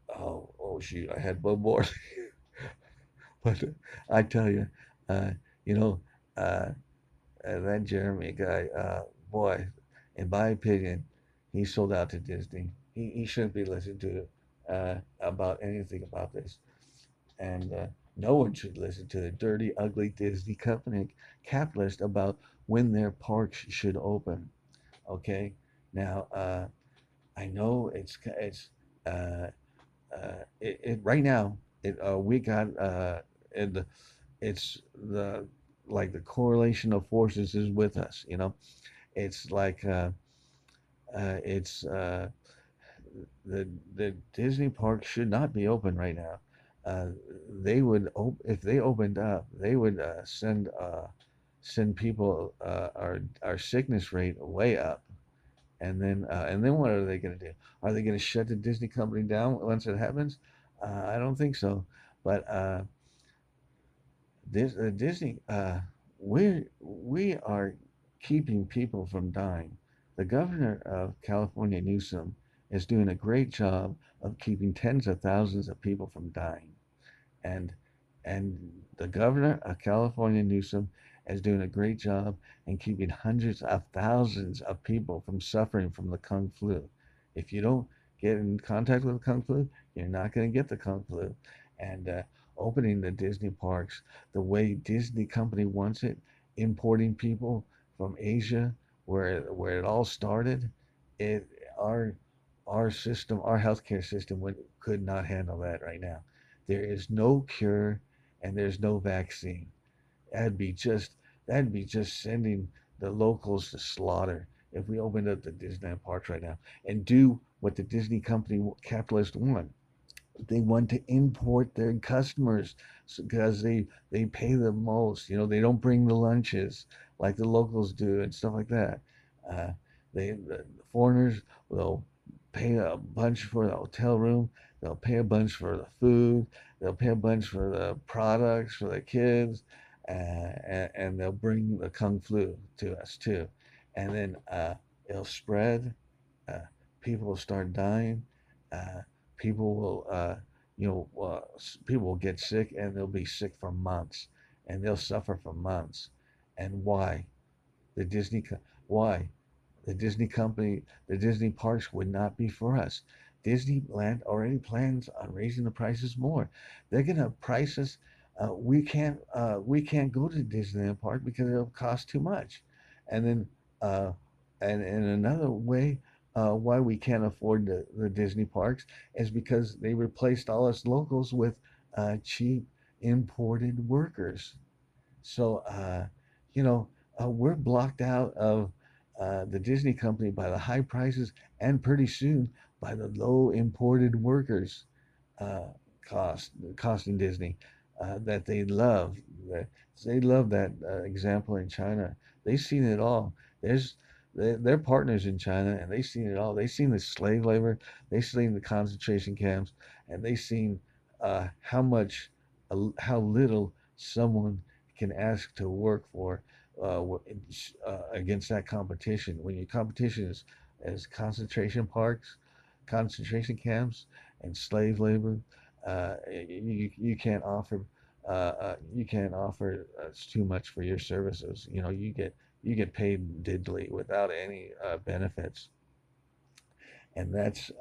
oh shoot, I had one more, but I tell you, uh, you know, uh, that Jeremy guy, boy, in my opinion, he sold out to Disney. He shouldn't be listened to about anything about this, and no one should listen to the dirty, ugly Disney company capitalist about when their parks should open. Okay, now I know uh, right now we got it, it's the like the correlation of forces is with us. It's like it's the Disney park should not be open right now. uh, they would if they opened up, they would send people our sickness rate way up. And then what are they going to do? Are they going to shut the Disney company down once it happens? I don't think so. But Disney, we are keeping people from dying. The governor of California, Newsom, is doing a great job of keeping tens of thousands of people from dying. and and the governor of California, Newsom, is doing a great job in keeping hundreds of thousands of people from suffering from the Kung flu. If you don't get in contact with the Kung flu, you're not going to get the Kung flu. And opening the Disney parks the way Disney company wants it, importing people from Asia, where it all started, it our our healthcare system could not handle that right now. There is no cure and there's no vaccine. That'd be just that'd be just sending the locals to slaughter if we opened up the Disneyland parks right now and do what the Disney company capitalists want. They want to import their customers because they pay the most. You know, they don't bring the lunches like the locals do and stuff like that. Uh, the foreigners will pay a bunch for the hotel room. They'll pay a bunch for the food. They'll pay a bunch for the products for the kids, and they'll bring the kung flu to us too, and then it'll spread. uh, People will start dying. Uh, People will, people will get sick and they'll be sick for months, and they'll suffer for months. And why? The Disney, why? The Disney company, the Disney parks would not be for us. Disneyland already plans on raising the prices more. They're gonna price us. We can't go to Disneyland Park because it'll cost too much. And then, uh, and another way why we can't afford the Disney parks is because they replaced all us locals with cheap imported workers. So, you know, we're blocked out of the Disney company by the high prices and pretty soon by the low imported workers uh, costing Disney that they love. That they love that example in China. They've seen it all. There's they're partners in China, and they've seen it all. They've seen the slave labor. They've seen the concentration camps, and they've seen how little someone can ask to work for against that competition. When your competition is concentration parks, concentration camps, and slave labor, you can't offer you can't offer too much for your services. You know, you get paid diddly without any benefits, and that's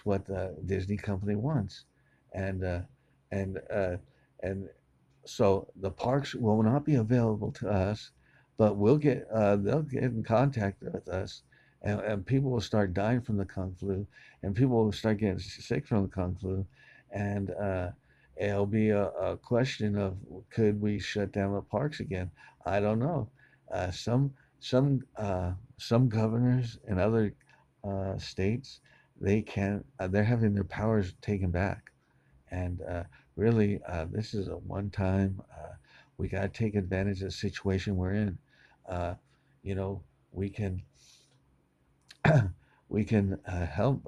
what the Disney company wants, and and uh, and so the parks will not be available to us, but they'll get in contact with us, and people will start dying from the kung flu, and people will start getting sick from the kung flu, and it'll be a question of could we shut down the parks again? I don't know. Uh, some some some governors in other states they can they're having their powers taken back, and really, this is a one time. We got to take advantage of the situation we're in. Uh, you know, we can we can help.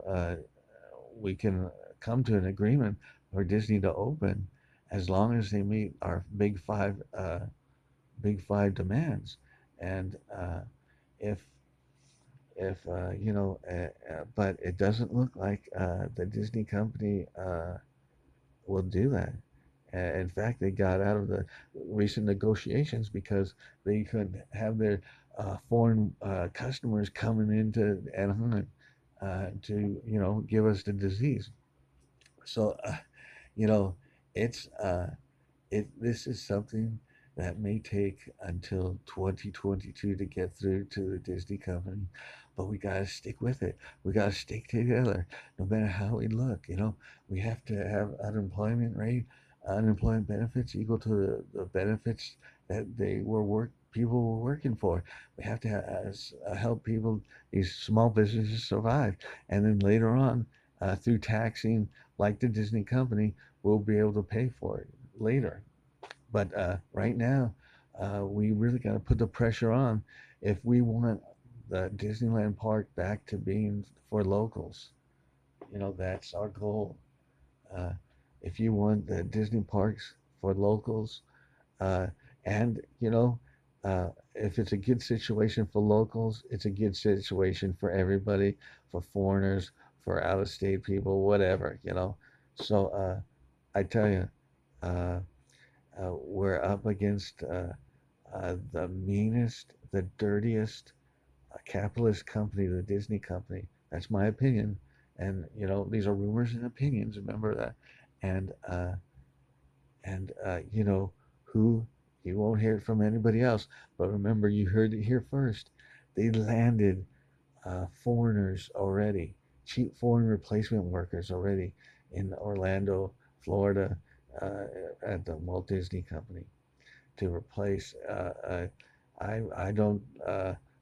We can come to an agreement for Disney to open as long as they meet our big five demands. And if but it doesn't look like the Disney company will do that. In fact, they got out of the recent negotiations because they could have their foreign customers coming into Anaheim to, give us the disease. So, you know, it's this is something that may take until 2022 to get through to the Disney company, but we gotta stick with it. We gotta stick together, no matter how we look. We have to have unemployment benefits equal to the benefits that people were working for. We have to help people, these small businesses survive, and then later on. through taxing, like the Disney company, we'll be able to pay for it later. But right now, we really got to put the pressure on if we want the Disneyland park back to being for locals. You know, that's our goal. Uh, if you want the Disney parks for locals, uh, and if it's a good situation for locals, it's a good situation for everybody, for foreigners, for out of state people, whatever. So I tell you, uh, we're up against the meanest, the dirtiest capitalist company, the Disney company. That's my opinion. And these are rumors and opinions. Remember that. And who you won't hear it from anybody else. But remember, you heard it here first. They landed foreigners already, cheap foreign replacement workers already in Orlando, Florida, uh, at the Walt Disney Company to replace. I don't.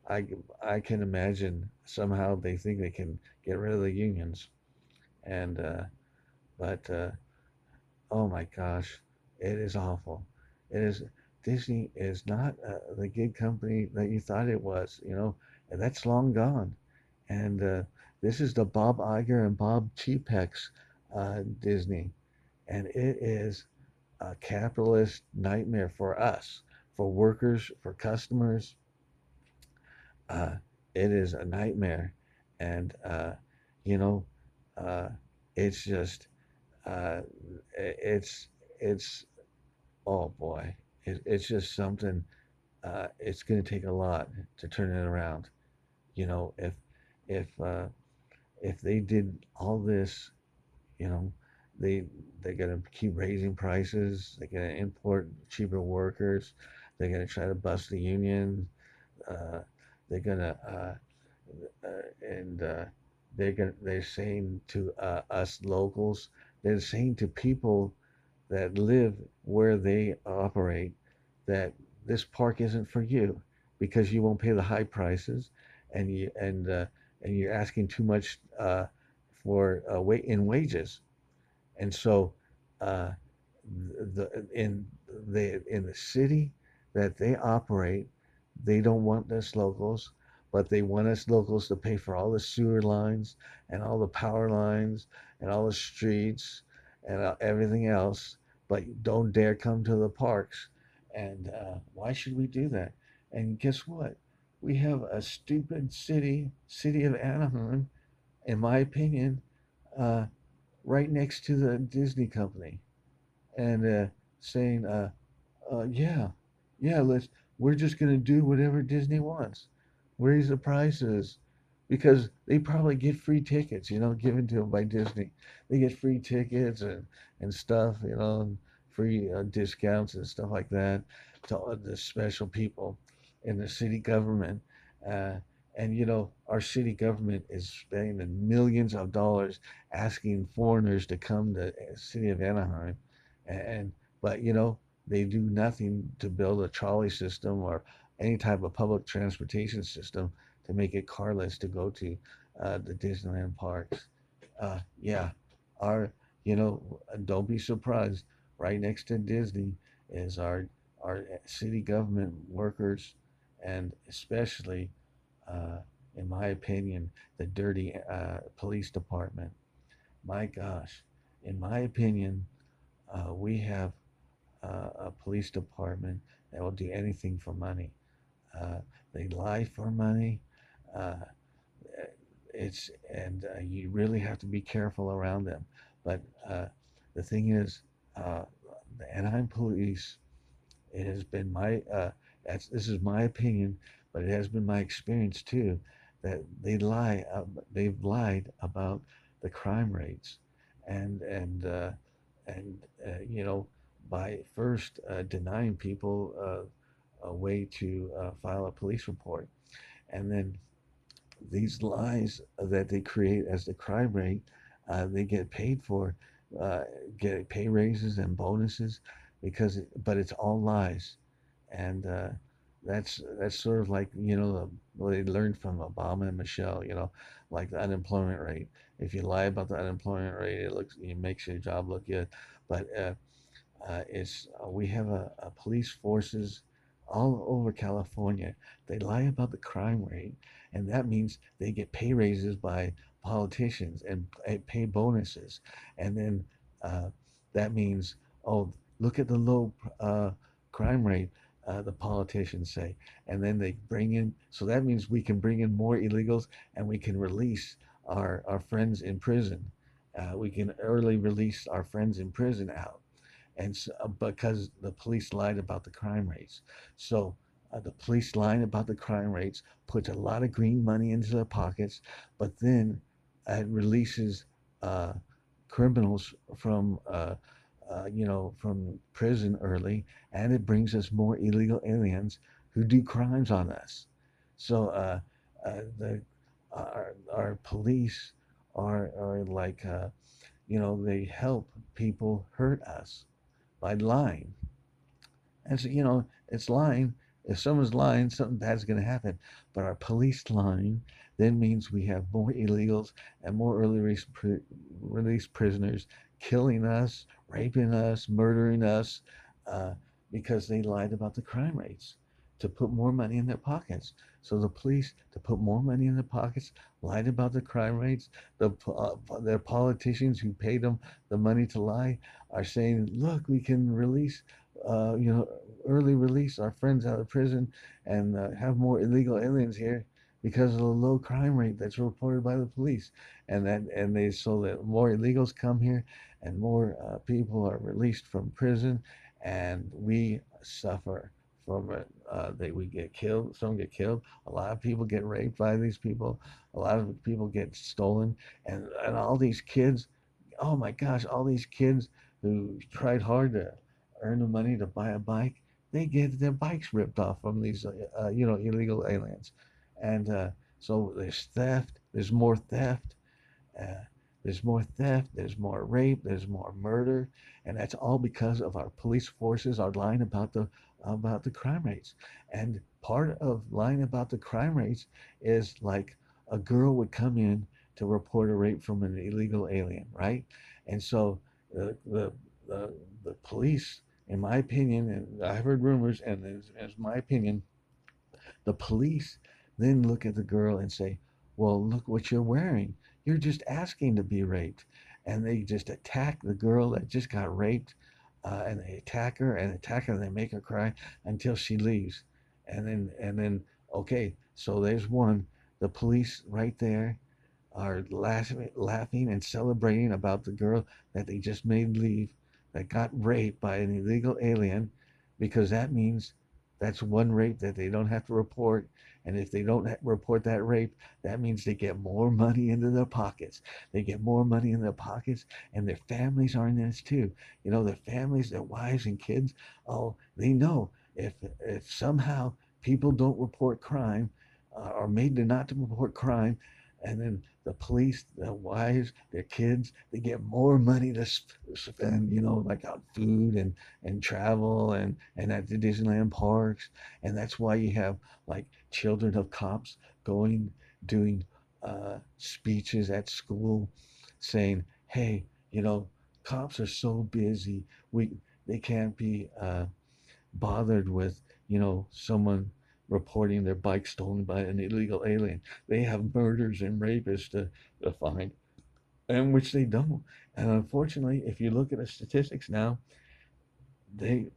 I I can imagine somehow they think they can get rid of the unions, and but oh my gosh, it is awful. It is Disney is not the good company that you thought it was. And that's long gone. And this is the Bob Iger and Bob Chapek's Disney, and it is a capitalist nightmare for us, for workers, for customers. Uh, it is a nightmare, and you know, uh, it's just uh, it's it's oh boy, it's just something. It's going to take a lot to turn it around. If if they did all this, you know, they they're going to keep raising prices. They're going to import cheaper workers. They're going to try to bust the union. Uh, they're going to and they're saying to us locals, they're saying to people that live where they operate that this park isn't for you because you won't pay the high prices, and you're asking too much for in wages. And so uh, in the city that they operate, they don't want us locals, but they want us locals to pay for all the sewer lines and all the power lines and all the streets and everything else. But don't dare come to the parks. And why should we do that? And guess what? We have a stupid city of Anaheim, in my opinion, uh, right next to the Disney company, and saying, yeah, yeah, we're just gonna do whatever Disney wants, raise the prices, because they probably get free tickets, given to them by Disney. They get free tickets and stuff, and free discounts and stuff like that to all the special people in the city government. Uh, and our city government is spending millions of dollars asking foreigners to come to the city of Anaheim, and but they do nothing to build a trolley system or any type of public transportation system to make it carless to go to the Disneyland parks. Yeah, our don't be surprised. Right next to Disney is our city government workers, and especially, uh, in my opinion, the dirty police department. My gosh, in my opinion, we have a police department that will do anything for money. Uh, they lie for money. Uh, you really have to be careful around them. But the thing is, uh, the Anaheim police. It has been this is my opinion, but it has been my experience too, that they've lied about the crime rates, and and uh, and by first denying people a way to file a police report, and then these lies that they create as the crime rate, they get paid for, uh, get pay raises and bonuses, but it's all lies, and that's sort of like what they learned from Obama and Michelle, like the unemployment rate. If you lie about the unemployment rate, it makes your job look good. But it's we have a police forces all over California. They lie about the crime rate, and that means they get pay raises by politicians and pay bonuses, and then uh, that means, oh, look at the low crime rate. The politicians say, and then they bring in. So that means we can bring in more illegals, and we can release our friends in prison. We can early release our friends in prison out and so, because the police lied about the crime rates. So the police lying about the crime rates puts a lot of green money into their pockets, but then it releases uh, criminals from prison early, and it brings us more illegal aliens who do crimes on us. So the our police are like they help people hurt us by lying. And so, it's lying. If someone's lying, something bad's going to happen. But our police lying then means we have more illegals and more release prisoners killing us, raping us, murdering us, uh, because they lied about the crime rates to put more money in their pockets. So the police, to put more money in their pockets, lied about the crime rates. Their politicians who paid them the money to lie are saying, "Look, we can release uh, you know, early release our friends out of prison and have more illegal aliens here because of the low crime rate that's reported by the police, and they so that more illegals come here and more people are released from prison, and we suffer from it. We get killed. Some get killed. A lot of people get raped by these people. A lot of people get stolen, and all these kids. Oh my gosh! All these kids who tried hard to earn the money to buy a bike, they get their bikes ripped off from these, illegal aliens. And so there's theft, there's more theft, uh, there's more rape, there's more murder, and that's all because of our police forces are lying about the crime rates. And part of lying about the crime rates is like a girl would come in to report a rape from an illegal alien, right? And so the, the police, in my opinion, and I've heard rumors, and as my opinion, the police then look at the girl and say, "Well, look what you're wearing. You're just asking to be raped." And they just attack the girl that just got raped, and they attack her, and they make her cry until she leaves. And then, okay, so there's one. The police right there are laughing and celebrating about the girl that they just made leave that got raped by an illegal alien, because that means that's one rape that they don't have to report. And if they don't report that rape, that means they get more money into their pockets. They get more money in their pockets, and their families are in this too. Their families, their wives and kids. Oh, they know if somehow people don't report crime, are made to not to report crime, and then the police, their wives, their kids, they get more money to spend, like on food and travel and at the Disneyland parks. And that's why you have like children of cops doing speeches at school saying, hey, cops are so busy. They can't be bothered with, someone reporting their bike stolen by an illegal alien. They have murders and rapists to find, and which they don't. And unfortunately, if you look at the statistics now, they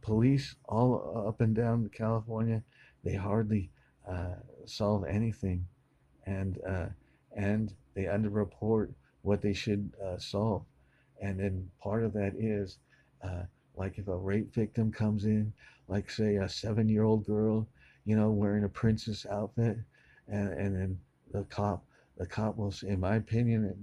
police all up and down California, they hardly uh, solve anything, and uh, and they underreport what they should solve. And then part of that is, uh, like if a rape victim comes in, like say a 7-year-old girl, wearing a princess outfit, and then the cop, will, in my opinion,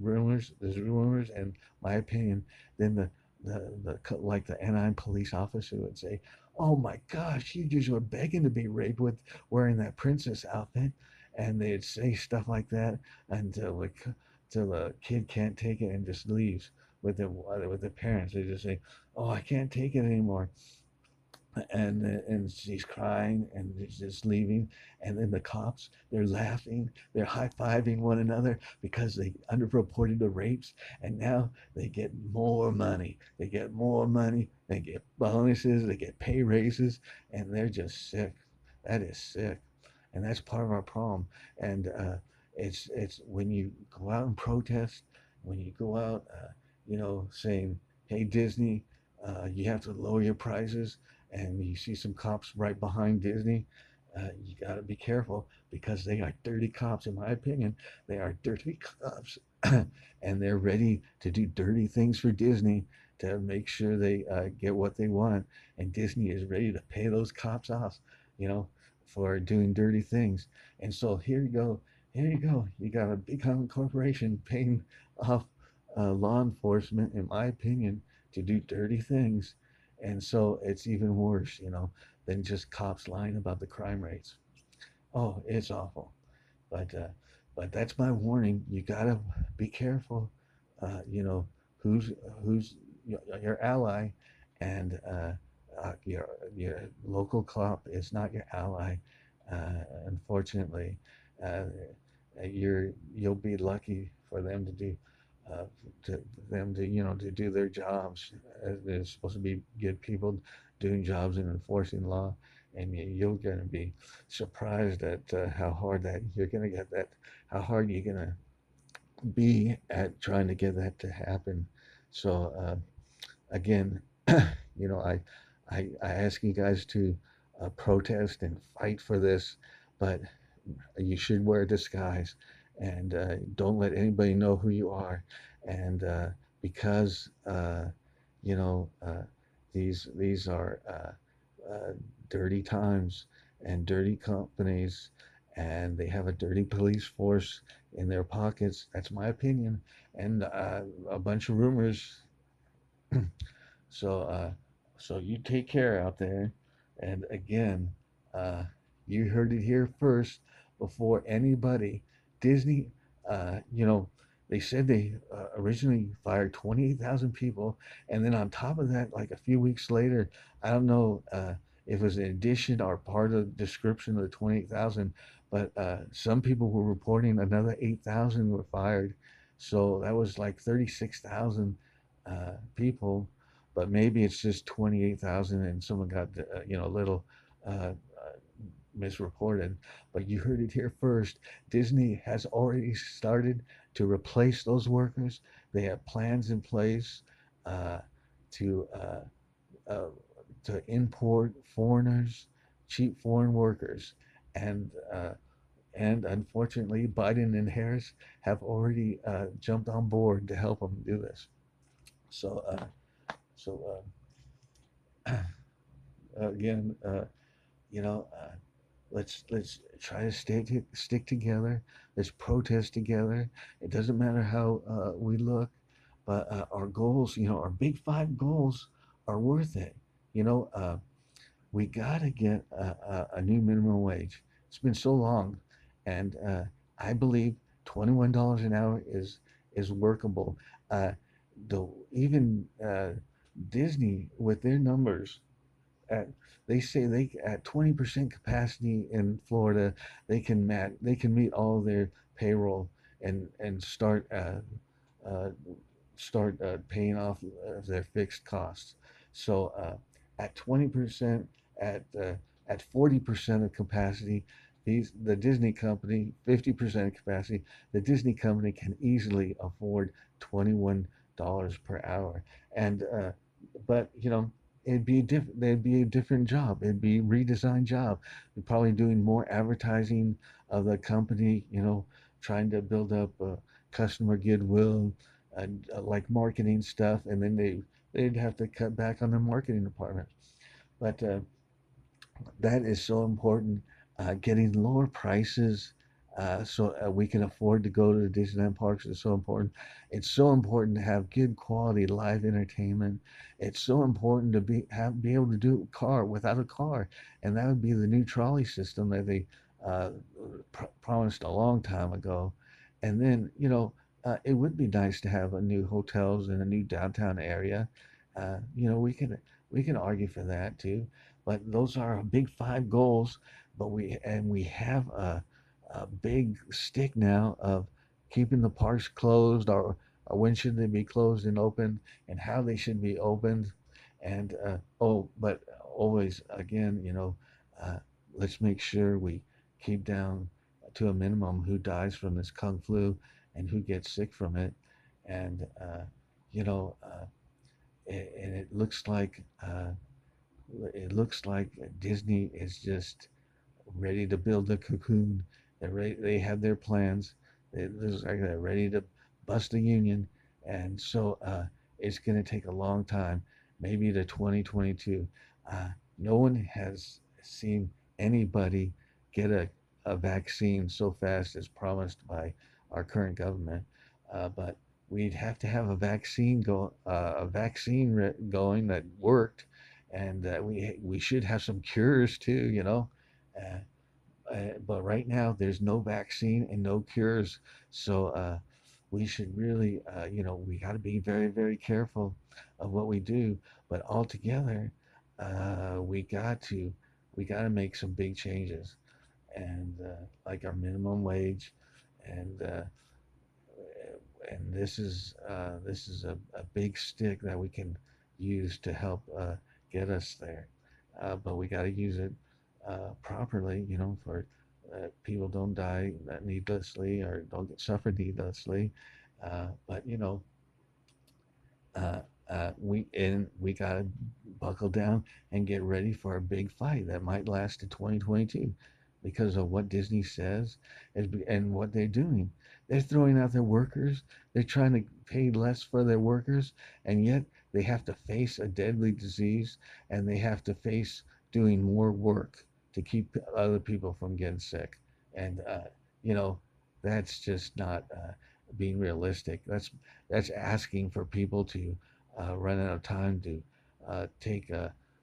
there's rumors, and my opinion, then like the Anaheim police officer would say, "Oh my gosh, you just were begging to be raped with wearing that princess outfit," and they'd say stuff like that until the kid can't take it and just leaves with the parents. They just say, "Oh, I can't take it anymore." and she's crying and she's just leaving, and then the cops, they're laughing, they're high-fiving one another because they underreported the rapes, and now they get more money, they get bonuses, they get pay raises, and they're just sick. That is sick, and that's part of our problem. And it's when you go out and protest, when you go out, saying, hey, Disney, you have to lower your prices, and you see some cops right behind Disney, you got to be careful because they are dirty cops, in my opinion. They are dirty cops, and they're ready to do dirty things for Disney to make sure they get what they want. And Disney is ready to pay those cops off, you know, for doing dirty things. And so here you go. Here you go. You got a big corporation paying off law enforcement, in my opinion, to do dirty things. And so it's even worse, than just cops lying about the crime rates. Oh, it's awful. But but that's my warning. You gotta be careful. You know who's who's your ally, and your local cop is not your ally. Unfortunately, uh, you'll be lucky for them to do uh, to them to to do their jobs. They're supposed to be good people doing jobs and enforcing law, and you're going to be surprised at how hard that you're going to get that, how hard you're going to be at trying to get that to happen. So again, I ask you guys to protest and fight for this, but you should wear a disguise, and don't let anybody know who you are. And because you know these are dirty times and dirty companies, and they have a dirty police force in their pockets. That's my opinion, and a bunch of rumors. So, so you take care out there. And again, uh, you heard it here first before anybody. Disney, they said they originally fired 28,000 people. And then on top of that, like a few weeks later, I don't know if it was an addition or part of the description of the 28,000, but some people were reporting another 8,000 were fired. So that was like 36,000 people, but maybe it's just 28,000 and someone got a little uh, misreported. But you heard it here first. Disney has already started to replace those workers. They have plans in place uh, to uh, to import foreigners, cheap foreign workers, and unfortunately, Biden and Harris have already jumped on board to help them do this. So so again, you know, uh, let's try to stick together. Let's protest together. It doesn't matter how we look, but our goals, our big five goals, are worth it. You know, we gotta get a new minimum wage. It's been so long, and I believe $21 an hour is workable. Uh, even Disney with their numbers, at, they say they at 20% capacity in Florida, they can meet all their payroll and uh, start paying off their fixed costs. So at 20%, at uh, at 40% of capacity, the Disney company, 50% capacity, the Disney company can easily afford $21 per hour. And but it'd be a different job. It'd be a redesigned job. They're probably doing more advertising of the company, trying to build up customer goodwill, like marketing stuff, and then they'd have to cut back on their marketing department. But that is so important. Getting lower prices so we can afford to go to the Disneyland parks is so important. It's so important to have good quality live entertainment. It's so important to be able to do a car without a car, and that would be the new trolley system that they uh, promised a long time ago. And then it would be nice to have a new hotels in a new downtown area. We can argue for that too, But those are our big five goals. But we have a big stick now of keeping the parks closed, or when should they be closed and opened, and how they should be opened. And but always again, uh, let's make sure we keep down to a minimum who dies from this kung flu and who gets sick from it. And you know, and it looks like Disney is just ready to build the cocoon. They have their plans. They're ready to bust the union, and so it's going to take a long time, maybe to 2022. Uh, no one has seen anybody get a vaccine so fast as promised by our current government, but we'd have to have a vaccine going that worked, and we should have some cures too. Uh, but right now there's no vaccine and no cures, so we should really, we got to be very, very careful of what we do. But altogether, we got to make some big changes, and like our minimum wage, and this is a big stick that we can use to help get us there. But we got to use it properly, for people don't die needlessly or don't get suffered needlessly. But uh, we gotta buckle down and get ready for a big fight that might last to 2022 because of what Disney says and what they're doing. They're throwing out their workers. They're trying to pay less for their workers, and yet they have to face a deadly disease, and they have to face doing more work to keep other people from getting sick. And you know, that's just not being realistic. That's asking for people to run out of time to take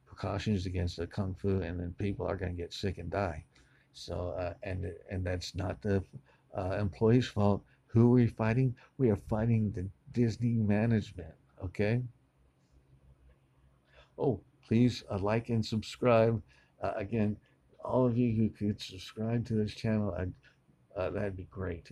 precautions against the kung fu, and then people are going to get sick and die. So, and that's not the employees' fault. Who are we fighting? We are fighting the Disney management. Okay. Oh, please like and subscribe. Again, all of you who could subscribe to this channel, that'd be great.